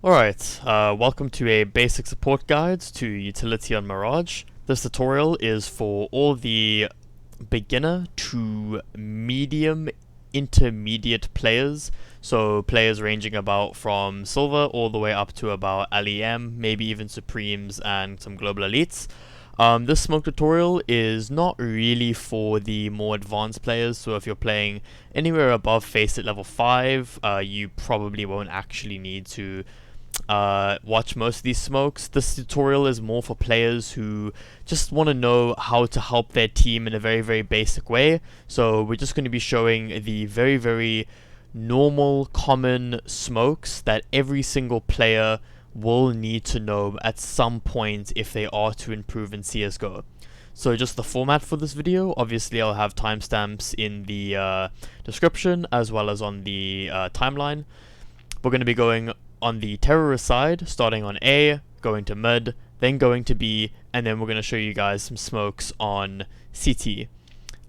Alright, welcome to a basic support guide to utility on Mirage. This tutorial is for all the beginner to medium intermediate players, so players ranging about from silver all the way up to about LEM, maybe even Supremes and some global elites. This smoke tutorial is not really for the more advanced players, so if you're playing anywhere above Faceit level 5, you probably won't actually need to watch most of these smokes. This tutorial is more for players who just want to know how to help their team in a very basic way. So we're just going to be showing the very normal common smokes that every single player will need to know at some point if they are to improve in CSGO. So just the format for this video, obviously I'll have timestamps in the description as well as on the timeline. We're going to be going on the terrorist side, starting on A, going to mid, then going to B, and then we're going to show you guys some smokes on CT.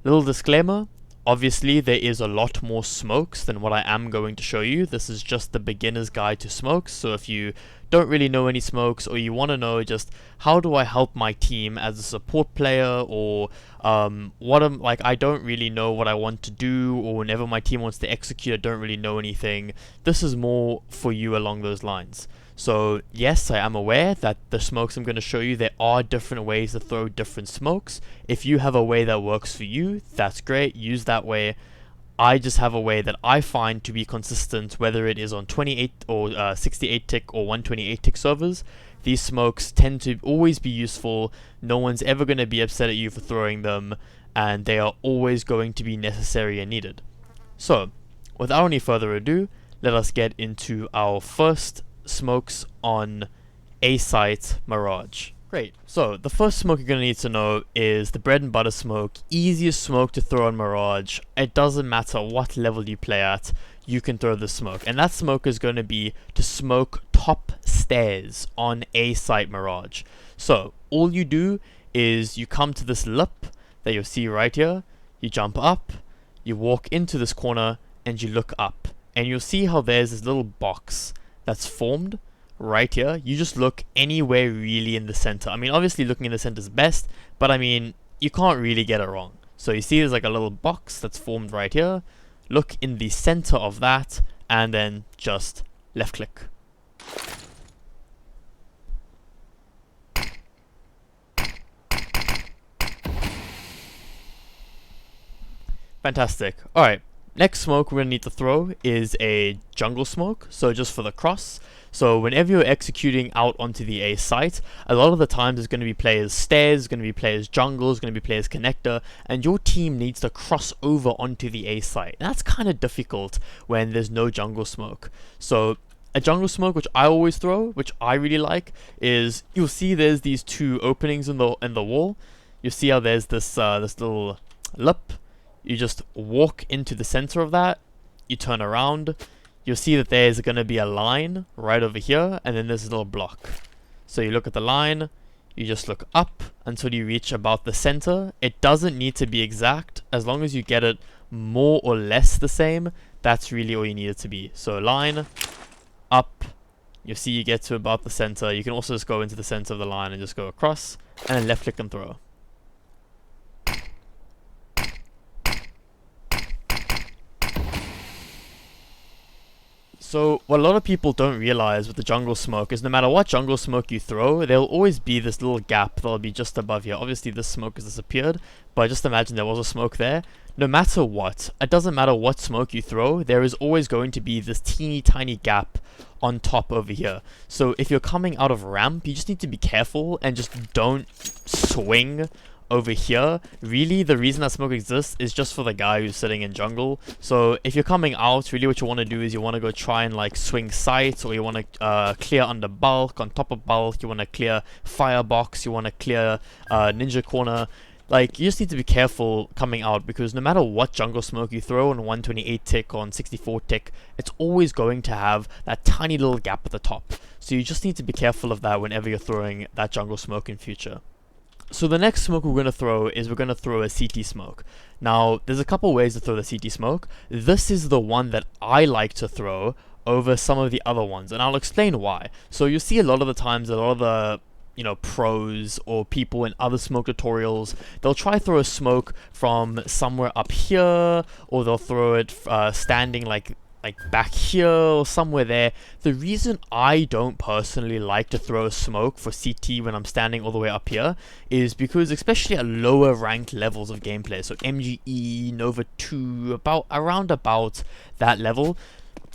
Little disclaimer, obviously there is a lot more smokes than what I am going to show you. This is just the beginner's guide to smokes, so if you don't really know any smokes or you want to know just how do I help my team as a support player, or I don't really know what I want to do, or whenever my team wants to execute I don't really know anything, this is more for you along those lines. So yes, I am aware that the smokes I'm going to show you, there are different ways to throw different smokes. If you have a way that works for you, that's great, use that way. I just have a way that I find to be consistent, whether it is on 28 or 68 tick or 128 tick servers. These smokes tend to always be useful, no one's ever going to be upset at you for throwing them, and they are always going to be necessary and needed. So, without any further ado, let us get into our first smokes on A site Mirage. Great, so the first smoke you're going to need to know is the bread and butter smoke, easiest smoke to throw on Mirage. It doesn't matter what level you play at, you can throw this smoke. And that smoke is going to be to smoke top stairs on A site Mirage. So all you do is you come to this lip that you'll see right here, you jump up, you walk into this corner and you look up. And you'll see how there's this little box that's formed right here. You just look anywhere really in the center. I mean, obviously looking in the center is best, but I mean, you can't really get it wrong. So you see there's like a little box that's formed right here. Look in the center of that, and then just left click. Fantastic. Alright, next smoke we're going to need to throw is a jungle smoke, so just for the cross. So whenever you're executing out onto the A site, a lot of the times there's going to be players stairs, going to be players jungles, going to be players connector, and your team needs to cross over onto the A site. And that's kind of difficult when there's no jungle smoke. So a jungle smoke, which I always throw, which I really like, is you'll see there's these two openings in the wall. You'll see how there's this little lip. You just walk into the center of that, you turn around, you'll see that there's going to be a line right over here, and then there's a little block. So you look at the line, you just look up until you reach about the center. It doesn't need to be exact, as long as you get it more or less the same, that's really all you need it to be. So line, up, you'll see you get to about the center. You can also just go into the center of the line and just go across, and then left click and throw. So what a lot of people don't realize with the jungle smoke is no matter what jungle smoke you throw, there'll always be this little gap that'll be just above here. Obviously this smoke has disappeared, but just imagine there was a smoke there. No matter what, it doesn't matter what smoke you throw, there is always going to be this teeny tiny gap on top over here. So if you're coming out of ramp, you just need to be careful and just don't swing over here. Really, the reason that smoke exists is just for the guy who's sitting in jungle. So if you're coming out, really what you want to do is you want to go try and like swing sight, or you want to clear under bulk, on top of bulk, you want to clear firebox, you want to clear ninja corner. Like, you just need to be careful coming out, because no matter what jungle smoke you throw on 128 tick or on 64 tick, it's always going to have that tiny little gap at the top. So you just need to be careful of that whenever you're throwing that jungle smoke in future. So the next smoke we're going to throw is we're going to throw a CT smoke. Now, there's a couple ways to throw the CT smoke. This is the one that I like to throw over some of the other ones, and I'll explain why. So you'll see a lot of the times, a lot of the pros or people in other smoke tutorials, they'll try throw a smoke from somewhere up here, or they'll throw it standing like back here or somewhere there. The reason I don't personally like to throw a smoke for CT when I'm standing all the way up here is because, especially at lower ranked levels of gameplay, so MGE, Nova 2, around about that level,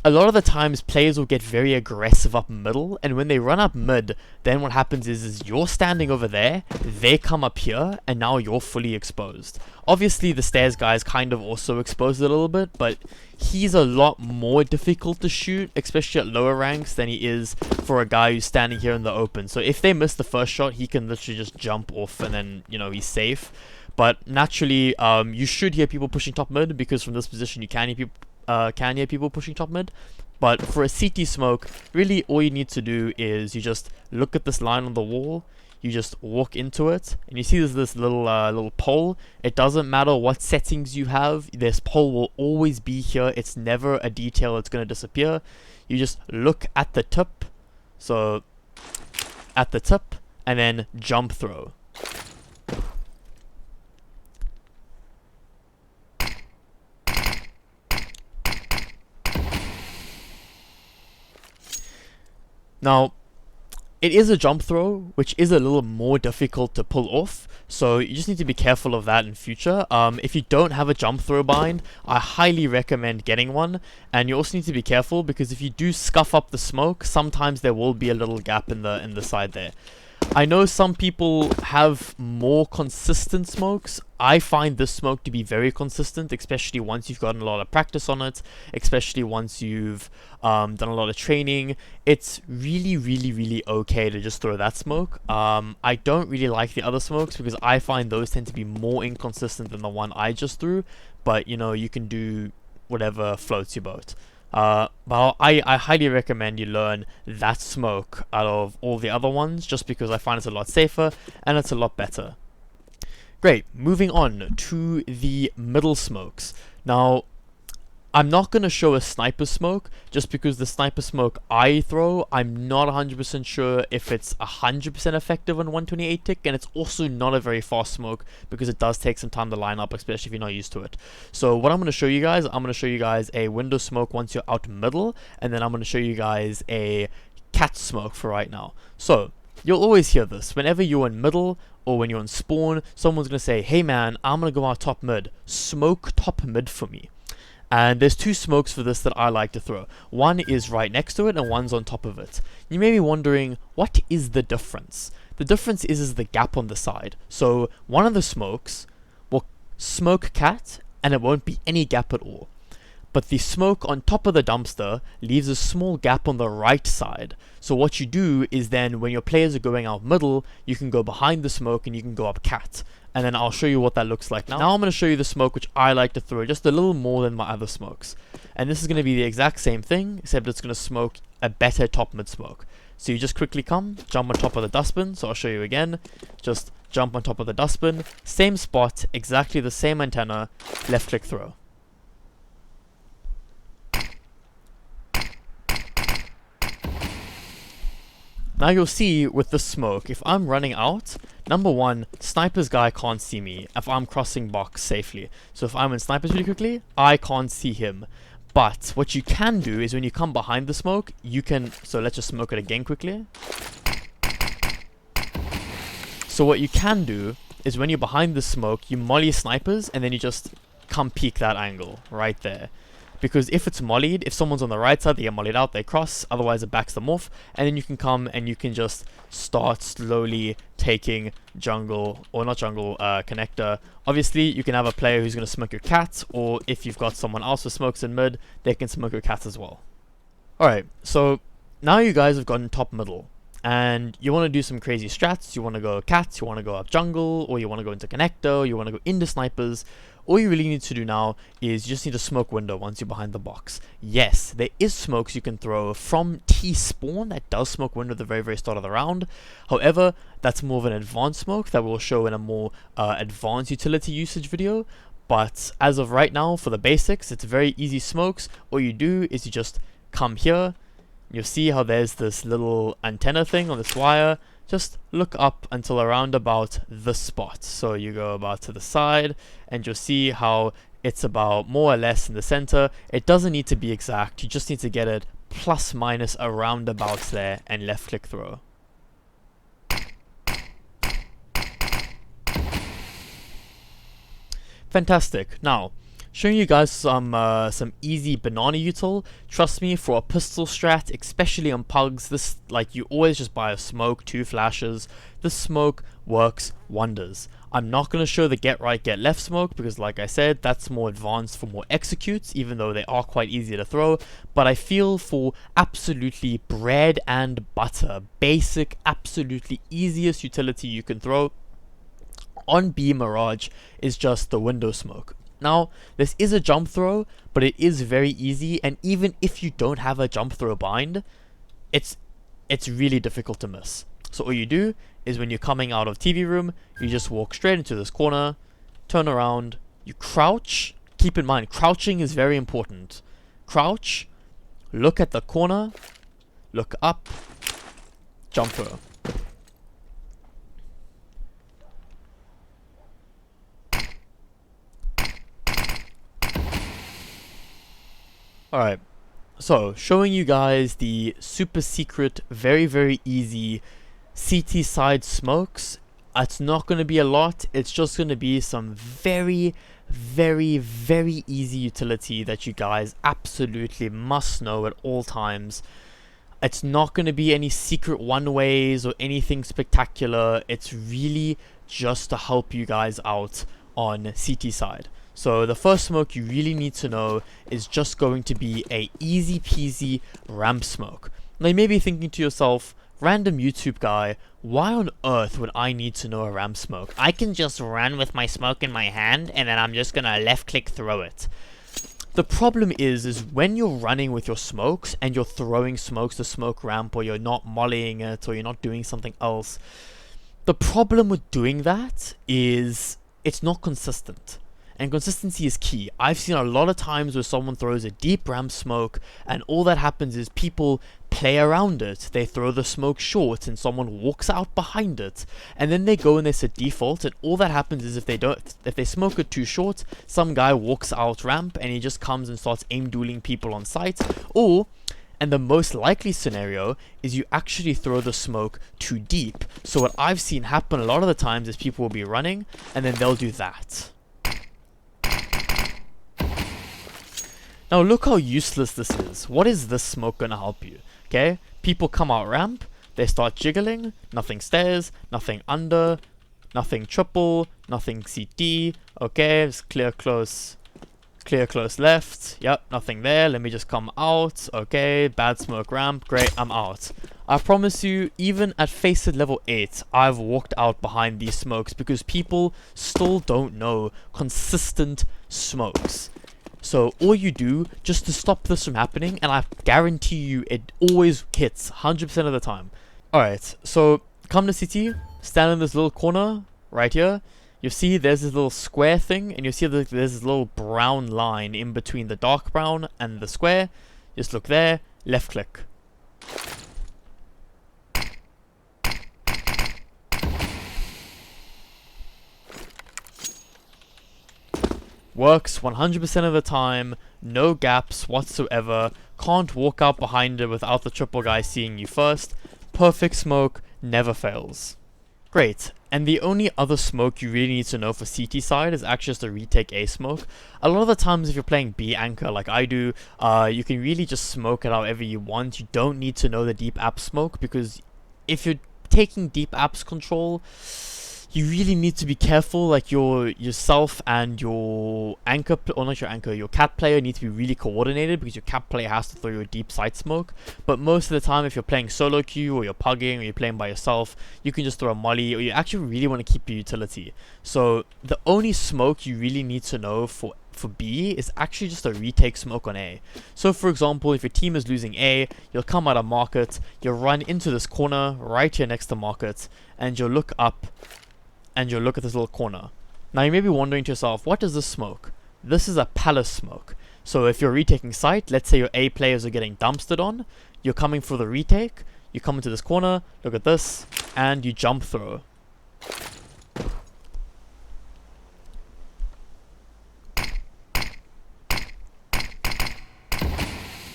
a lot of the times players will get very aggressive up middle, and when they run up mid, then what happens is you're standing over there, they come up here, and now you're fully exposed. Obviously the stairs guy is kind of also exposed a little bit, but he's a lot more difficult to shoot, especially at lower ranks, than he is for a guy who's standing here in the open. So if they miss the first shot, he can literally just jump off and then, he's safe. But naturally, you should hear people pushing top mid, because from this position you can hear people pushing top mid. But for a CT smoke, really all you need to do is you just look at this line on the wall, you just walk into it, and you see there's this little pole. It doesn't matter what settings you have, this pole will always be here. It's never a detail that's going to disappear. You just look at the tip, so at the tip, and then jump throw. Now, it is a jump throw, which is a little more difficult to pull off, so you just need to be careful of that in future. If you don't have a jump throw bind, I highly recommend getting one, and you also need to be careful, because if you do scuff up the smoke, sometimes there will be a little gap in the side there. I know some people have more consistent smokes. I find this smoke to be very consistent, especially once you've gotten a lot of practice on it, especially once you've done a lot of training. It's really, really, really okay to just throw that smoke. I don't really like the other smokes because I find those tend to be more inconsistent than the one I just threw, but you can do whatever floats your boat. But I highly recommend you learn that smoke out of all the other ones, just because I find it's a lot safer and it's a lot better. Great, moving on to the middle smokes. Now, I'm not going to show a sniper smoke, just because the sniper smoke I throw, I'm not 100% sure if it's 100% effective on 128 tick, and it's also not a very fast smoke, because it does take some time to line up, especially if you're not used to it. So what I'm going to show you guys, I'm going to show you guys a window smoke once you're out middle, and then I'm going to show you guys a cat smoke for right now. So, you'll always hear this, whenever you're in middle, or when you're in spawn, someone's going to say, hey man, I'm going to go out top mid, smoke top mid for me. And there's two smokes for this that I like to throw. One is right next to it and one's on top of it. You may be wondering, what is the difference? The difference is the gap on the side. So one of the smokes will smoke cat and it won't be any gap at all. But the smoke on top of the dumpster leaves a small gap on the right side. So what you do is then when your players are going out middle, you can go behind the smoke and you can go up cat. And then I'll show you what that looks like now. Now I'm going to show you the smoke which I like to throw just a little more than my other smokes. And this is going to be the exact same thing, except it's going to smoke a better top mid smoke. So you just quickly come, jump on top of the dustbin. So I'll show you again. Just jump on top of the dustbin. Same spot, exactly the same antenna, left click throw. Now you'll see with the smoke, if I'm running out, number one, sniper's guy can't see me if I'm crossing box safely. So if I'm in snipers really quickly, I can't see him. But what you can do is when you come behind the smoke, you can, so let's just smoke it again quickly. So what you can do is when you're behind the smoke, you molly snipers and then you just come peek that angle right there. Because if it's mollied, if someone's on the right side, they get mollied out, they cross, otherwise it backs them off, and then you can come and you can just start slowly taking jungle, or not jungle, connector. Obviously, you can have a player who's going to smoke your cat, or if you've got someone else with smokes in mid, they can smoke your cat as well. Alright, so now you guys have gotten top middle, and you want to do some crazy strats. You want to go cats, you want to go up jungle, or you want to go into connector, or you want to go into snipers. All you really need to do now is you just need a smoke window once you're behind the box. Yes, there is smokes you can throw from T-spawn that does smoke window at the very, very start of the round. However, that's more of an advanced smoke that we'll show in a more advanced utility usage video. But as of right now, for the basics, it's very easy smokes. All you do is you just come here, you'll see how there's this little antenna thing on this wire. Just look up until around about this spot. So you go about to the side and you'll see how it's about more or less in the center. It doesn't need to be exact, you just need to get it plus minus around about there and left click throw. Fantastic. Now, showing you guys some easy banana util. Trust me, for a pistol strat, especially on pugs, this, like, you always just buy a smoke, 2 flashes. This smoke works wonders. I'm not going to show the get right, get left smoke because, like I said, that's more advanced for more executes, even though they are quite easy to throw. But I feel for absolutely bread and butter, basic, absolutely easiest utility you can throw on B Mirage is just the window smoke. Now, this is a jump throw, but it is very easy, and even if you don't have a jump throw bind, it's really difficult to miss. So all you do is when you're coming out of TV room, you just walk straight into this corner, turn around, you crouch. Keep in mind, crouching is very important. Crouch, look at the corner, look up, jump throw. Alright, so showing you guys the super secret, very easy CT side smokes. It's not going to be a lot, it's just going to be some very easy utility that you guys absolutely must know at all times. It's not going to be any secret one ways or anything spectacular, it's really just to help you guys out on CT side. So the first smoke you really need to know is just going to be a easy peasy ramp smoke. Now you may be thinking to yourself, random YouTube guy, why on earth would I need to know a ramp smoke? I can just run with my smoke in my hand and then I'm just gonna left click throw it. The problem is when you're running with your smokes and you're throwing smokes to smoke ramp, or you're not mollying it, or you're not doing something else, the problem with doing that is it's not consistent. And consistency is key. I've seen a lot of times where someone throws a deep ramp smoke and all that happens is people play around it. They throw the smoke short and someone walks out behind it. And then they go and they set default, and all that happens is if they smoke it too short, some guy walks out ramp and he just comes and starts aim dueling people on site. Or, and the most likely scenario is you actually throw the smoke too deep. So what I've seen happen a lot of the times is people will be running and then they'll do that. Now look how useless this is. What is this smoke gonna help you? Okay, people come out ramp, they start jiggling, nothing stairs, nothing under, nothing triple, nothing CT. Okay, just clear close left. Yep, nothing there. Let me just come out. Okay, bad smoke ramp. Great, I'm out. I promise you, even at Faceit level 8, I've walked out behind these smokes because people still don't know consistent smokes. So all you do just to stop this from happening, and I guarantee you it always hits 100% of the time. Alright, so come to CT, stand in this little corner right here. You see there's this little square thing, and you see that there's this little brown line in between the dark brown and the square. Just look there, left click. Works 100% of the time, no gaps whatsoever, can't walk out behind it without the triple guy seeing you first. Perfect smoke, never fails. Great, and the only other smoke you really need to know for CT side is actually just a retake A smoke. A lot of the times if you're playing B anchor like I do, you can really just smoke it however you want. You don't need to know the deep app smoke, because if you're taking deep apps control, you really need to be careful. Like yourself and your anchor, or not your anchor, your cat player need to be really coordinated, because your cat player has to throw you a deep side smoke. But most of the time, if you're playing solo queue, or you're pugging, or you're playing by yourself, you can just throw a molly, or you actually really want to keep your utility. So the only smoke you really need to know for B is actually just a retake smoke on A. So for example, if your team is losing A, you'll come out of market, you'll run into this corner right here next to market, and you'll look up and you'll look at this little corner. Now you may be wondering to yourself, what is this smoke? This is a palace smoke. So if you're retaking site, let's say your A players are getting dumpstered on, you're coming for the retake, you come into this corner, look at this, and you jump throw.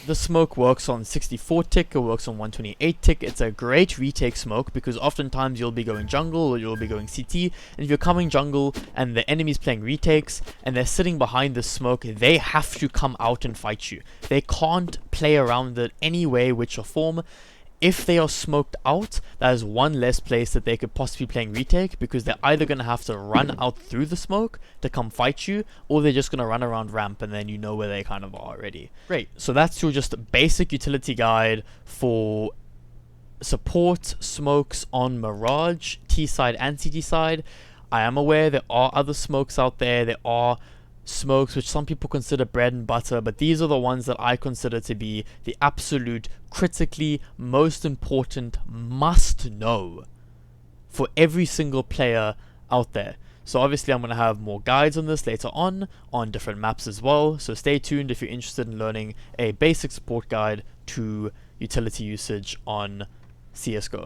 The smoke works on 64 tick, it works on 128 tick. It's a great retake smoke because oftentimes you'll be going jungle or you'll be going CT, and if you're coming jungle and the enemy's playing retakes and they're sitting behind the smoke, they have to come out and fight you. They can't play around it any way, which or form. If they are smoked out, that is one less place that they could possibly playing retake, because they're either going to have to run out through the smoke to come fight you, or they're just going to run around ramp and then you know where they kind of are already. Great, so that's your just basic utility guide for support smokes on Mirage, T side and CT side. I am aware there are other smokes out there. There are smokes which some people consider bread and butter, but these are the ones that I consider to be the absolute critically most important must know for every single player out there. So obviously I'm going to have more guides on this later on different maps as well, so stay tuned if you're interested in learning a basic support guide to utility usage on CSGO.